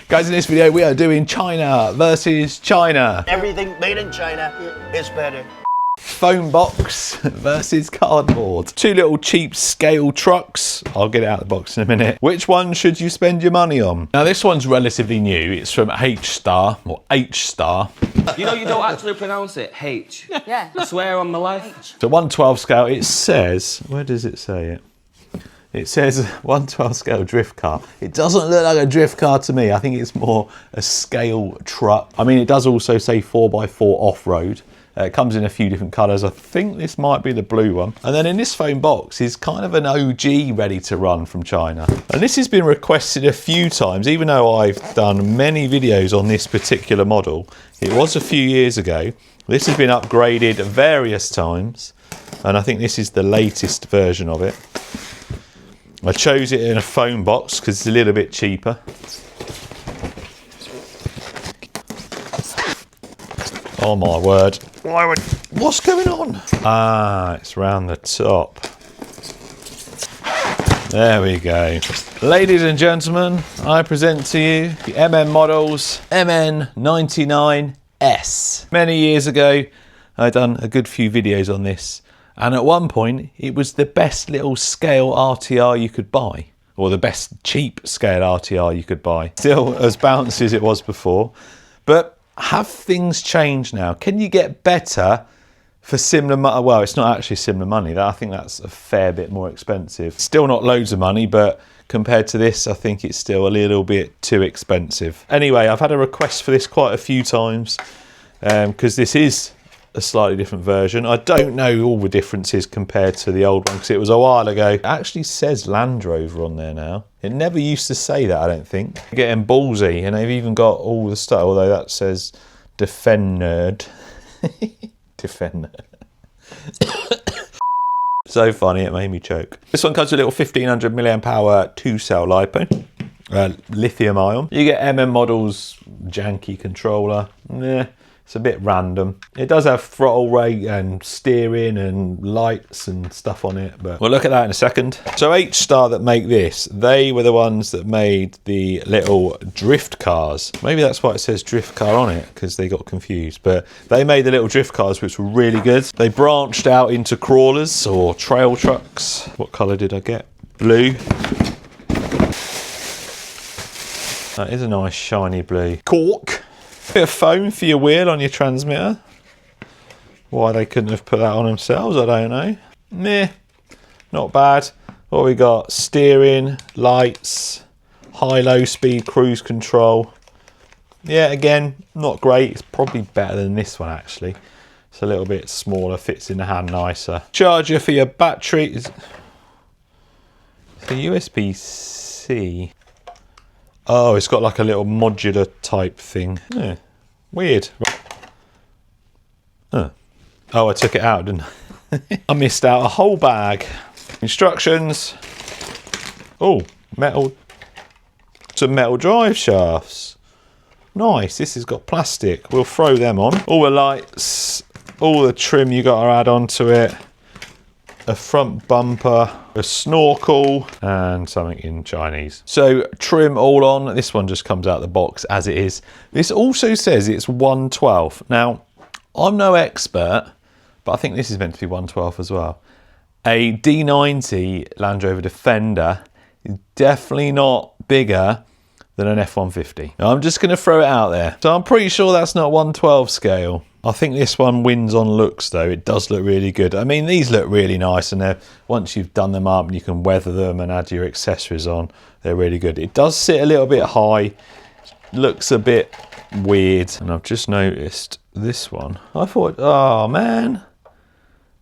Guys, in this video we are doing China versus China. Everything made in China is better. Phone box versus cardboard. Two little cheap scale trucks. I'll get it out of the box in a minute. Which one should you spend your money on? Now this one's relatively new. It's from H-Star or H-Star. You know you don't actually pronounce it H. Yeah. I swear on my life. So 112 scale, it says, where does it say it? It says 112 scale drift car. It doesn't look like a drift car to me. I think it's more a scale truck. I mean, it does also say 4x4 off-road. It comes in a few different colours. I think this might be the blue one. And then in this phone box is kind of an OG ready to run from China. And this has been requested a few times, even though I've done many videos on this particular model. It was a few years ago. This has been upgraded various times. And I think this is the latest version of it. I chose it in a phone box because it's a little bit cheaper. Oh my word. What's going on? Ah, it's round the top. There we go. Ladies and gentlemen, I present to you the MN Models MN99S. Many years ago, I'd done a good few videos on this. And at one point, it was the best little scale RTR you could buy. Or the best cheap scale RTR you could buy. Still as bouncy as it was before. But have things changed now? Can you get better for similar money? Well, it's not actually similar money. I think that's a fair bit more expensive. Still not loads of money, but compared to this, I think it's still a little bit too expensive. Anyway, I've had a request for this quite a few times because this is a slightly different version. I don't know all the differences compared to the old one because it was a while ago. It actually says Land Rover on there now. It never used to say that, I don't think. Getting ballsy, and they've even got all the stuff, although that says Defend Nerd. Defend Nerd. So funny, it made me choke. This one comes with a little 1500 milliamp hour 2-cell LiPo. Lithium ion. You get MN Models janky controller. Yeah. It's a bit random. It does have throttle rate and steering and lights and stuff on it, but we'll look at that in a second. So H-Star that make this, they were the ones that made the little drift cars. Maybe that's why it says drift car on it, because they got confused. But they made the little drift cars, which were really good. They branched out into crawlers or trail trucks. What colour did I get? Blue. That is a nice shiny blue. Cork. Bit of foam for your wheel on your transmitter. Why they couldn't have put that on themselves, I don't know. Meh, not bad. What we got? Steering, lights, high-low speed cruise control. Yeah, again, not great. It's probably better than this one, actually. It's a little bit smaller, fits in the hand nicer. Charger for your battery. It's a USB-C. Oh, it's got like a little modular type thing. Yeah, weird. Oh, I took it out, didn't I? I missed out a whole bag. Instructions. Oh, some metal drive shafts. Nice, this has got plastic. We'll throw them on. All the lights, all the trim you got to add onto it. A front bumper, a snorkel, and something in Chinese. So trim all on. This one just comes out of the box as it is. This also says it's 112. Now, I'm no expert, but I think this is meant to be 112 as well. A D90 Land Rover Defender is definitely not bigger than an F-150. Now, I'm just going to throw it out there. So I'm pretty sure that's not 112 scale. I think this one wins on looks though. It does look really good. I mean, these look really nice, and once you've done them up and you can weather them and add your accessories on, they're really good. It does sit a little bit high, looks a bit weird, and I've just noticed this one. I thought, oh man,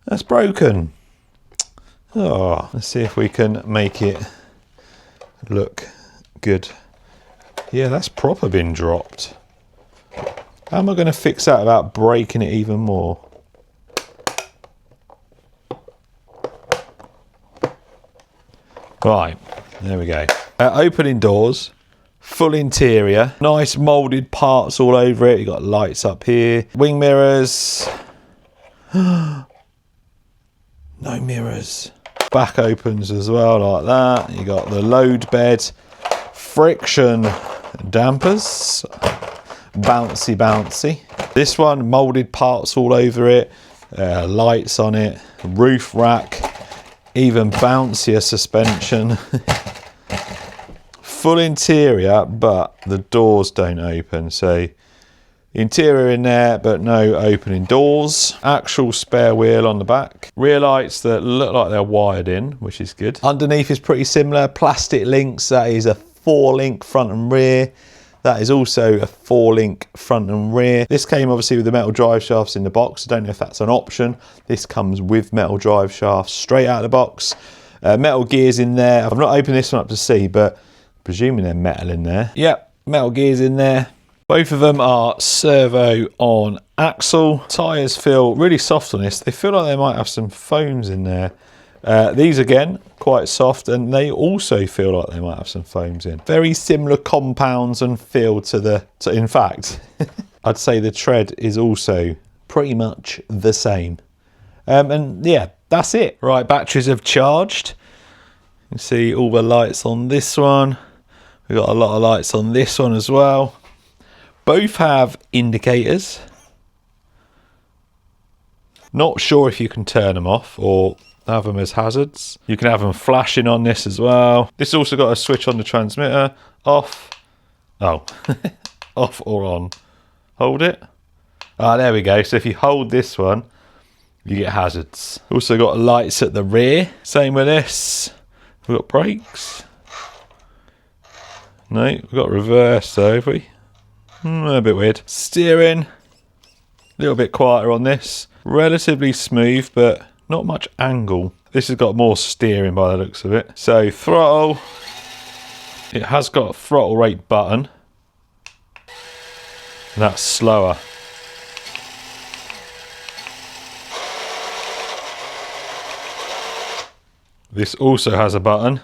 that's broken. Oh, let's see if we can make it look good. Yeah, that's proper been dropped. How am I going to fix that without breaking it even more? Right, there we go. Opening doors, full interior, nice moulded parts all over it. You got lights up here, wing mirrors. No mirrors. Back opens as well like that. You got the load bed, friction dampers, bouncy bouncy. This one, moulded parts all over it, lights on it, roof rack, even bouncier suspension. Full interior, but the doors don't open, so interior in there, but no opening doors. Actual spare wheel on the back. Rear lights that look like they're wired in, which is good. Underneath is pretty similar. Plastic links, that is a 4-link front and rear. That is also a 4-link front and rear. This came obviously with the metal drive shafts in the box. I don't know if that's an option. This comes with metal drive shafts straight out of the box. Metal gears in there. I've not opened this one up to see, but presuming they're metal in there. Yep, metal gears in there. Both of them are servo on axle. Tyres feel really soft on this. They feel like they might have some foams in there. These again, quite soft, and they also feel like they might have some foams in. Very similar compounds and feel in fact, I'd say the tread is also pretty much the same. And yeah, that's it. Right, batteries have charged. You can see all the lights on this one. We've got a lot of lights on this one as well. Both have indicators. Not sure if you can turn them off or have them as hazards. You can have them flashing on this as well. This also got a switch on the transmitter. Off. Oh, off or on. Hold it. Ah, there we go. So if you hold this one, you get hazards. Also got lights at the rear. Same with this. We've got brakes. No, we've got reverse though, have we? A bit weird. Steering, a little bit quieter on this. Relatively smooth, but not much angle. This has got more steering by the looks of it. So throttle, it has got a throttle rate button. And that's slower. This also has a button.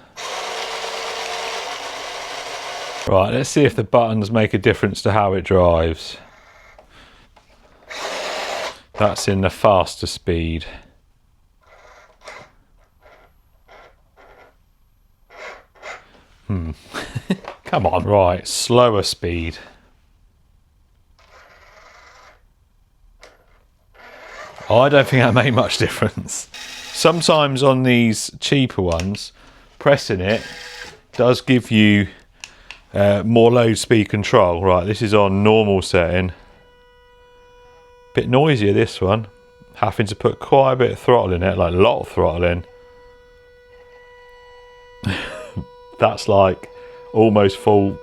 Right, let's see if the buttons make a difference to how it drives. That's in the faster speed. Come on, right, slower speed. Oh, I don't think that made much difference. Sometimes on these cheaper ones, pressing it does give you more low speed control. Right, this is on normal setting. Bit noisier this one. Having to put quite a bit of throttle in it, like a lot of throttle in. That's like almost full.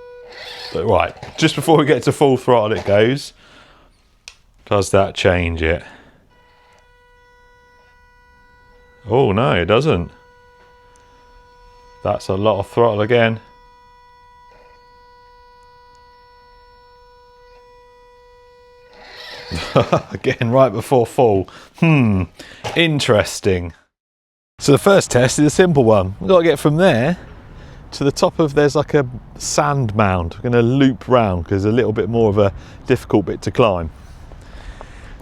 Right, just before we get to full throttle it goes. Does that change it? Oh no, it doesn't. That's a lot of throttle again. Again, right before full. Interesting. So the first test is a simple one. We've got to get from there to the top of, there's like a sand mound. We're going to loop round because there's a little bit more of a difficult bit to climb.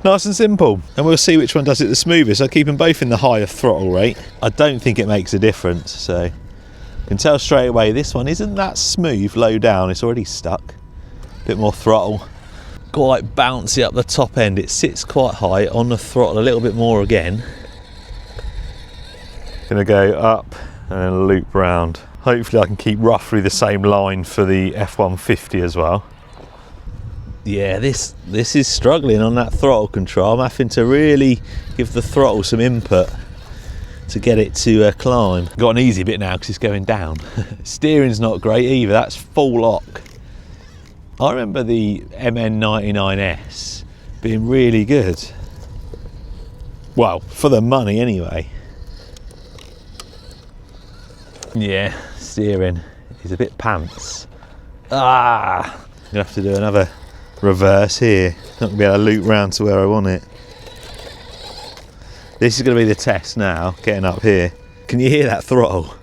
Nice and simple. And we'll see which one does it the smoothest. I keep them both in the higher throttle rate. I don't think it makes a difference, so you can tell straight away this one isn't that smooth low down. It's already stuck. Bit more throttle. Quite bouncy up the top end. It sits quite high. On the throttle a little bit more again. Gonna go up and then loop round. Hopefully I can keep roughly the same line for the F-150 as well. Yeah, this is struggling on that throttle control. I'm having to really give the throttle some input to get it to climb. Got an easy bit now because it's going down. Steering's not great either. That's full lock. I remember the MN99S being really good. Well, for the money anyway. Yeah, steering is a bit pants. I'm gonna have to do another reverse here. Not gonna be able to loop round to where I want it. This is gonna be the test now, getting up here. Can you hear that throttle?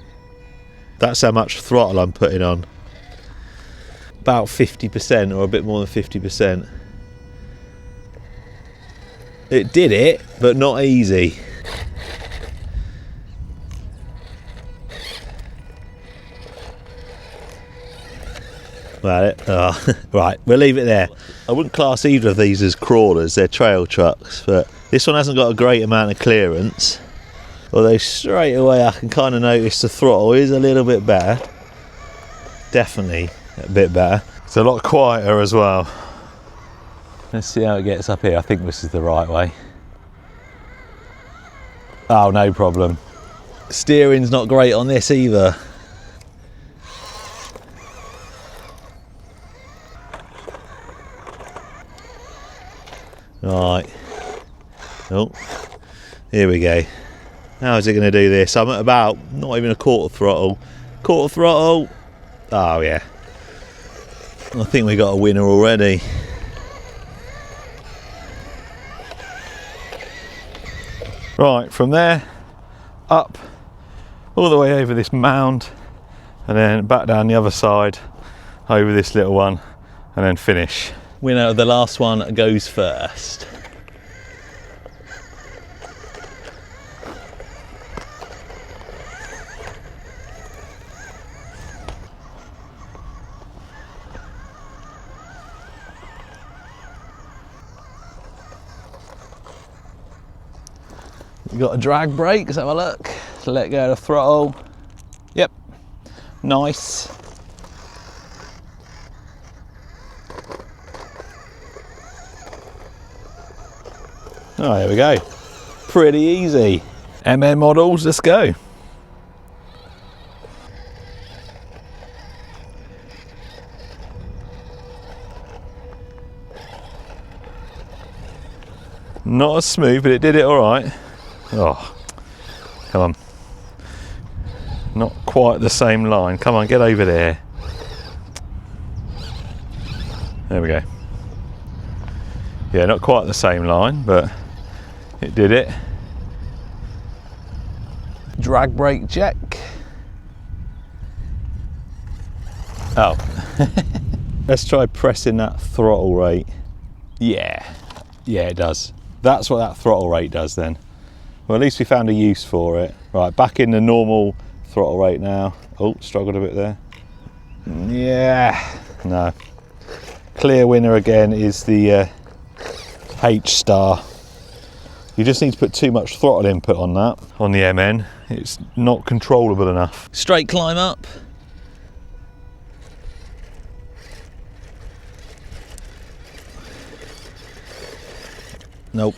That's how much throttle I'm putting on. About 50% or a bit more than 50%. It did it, but not easy. about it. Oh, right, we'll leave it there. I wouldn't class either of these as crawlers, they're trail trucks, but this one hasn't got a great amount of clearance. Although straight away I can kind of notice the throttle is a little bit better. Definitely a bit better. It's a lot quieter as well. Let's see how it gets up here. I think this is the right way. Oh, no problem. Steering's not great on this either. Right. Oh, here we go. How is it going to do this? I'm at about not even a quarter throttle. Quarter throttle. Oh yeah. I think we got a winner already. Right, from there up all the way over this mound and then back down the other side over this little one and then finish. Winner of the last one goes first. We've got a drag brake, let's have a look. Let go of the throttle. Yep, nice. Oh, there we go. Pretty easy. MN models, let's go. Not as smooth, but it did it all right. Oh, come on. Not quite the same line. Come on, get over there. There we go. Yeah, not quite the same line, but it did it. Drag brake check. Oh. Let's try pressing that throttle rate. Yeah, it does. That's what that throttle rate does then. Well, at least we found a use for it. Right, back in the normal throttle rate now. Oh, struggled a bit there. Yeah, no. Clear winner again is the H-Star. You just need to put too much throttle input on that, on the MN. It's not controllable enough. Straight climb up. Nope.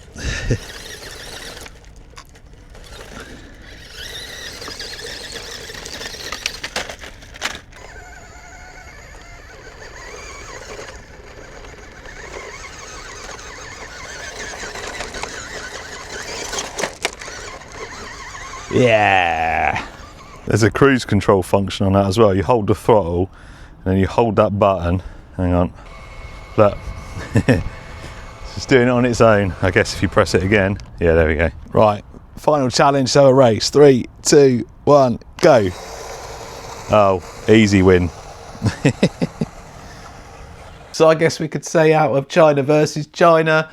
Yeah. There's a cruise control function on that as well. You hold the throttle and then you hold that button. Hang on. Look. It's doing it on its own. I guess if you press it again. Yeah, there we go. Right. Final challenge, so a race. 3, 2, 1, go. Oh, easy win. So I guess we could say out of China versus China,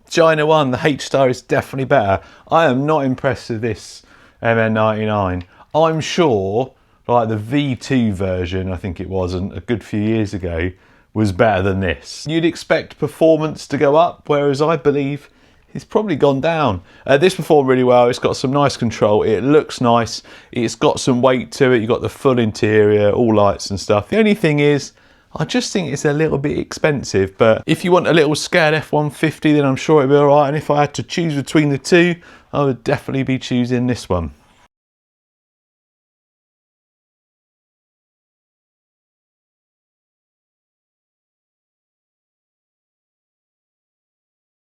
China won. The H-Star is definitely better. I am not impressed with this MN99. I'm sure like the V2 version, I think it was, a good few years ago, was better than this. You'd expect performance to go up, whereas I believe it's probably gone down. This performed really well. It's got some nice control. It looks nice. It's got some weight to it. You've got the full interior, all lights and stuff. The only thing is, I just think it's a little bit expensive, but if you want a little scaled F-150, then I'm sure it'll be all right. And if I had to choose between the two, I would definitely be choosing this one.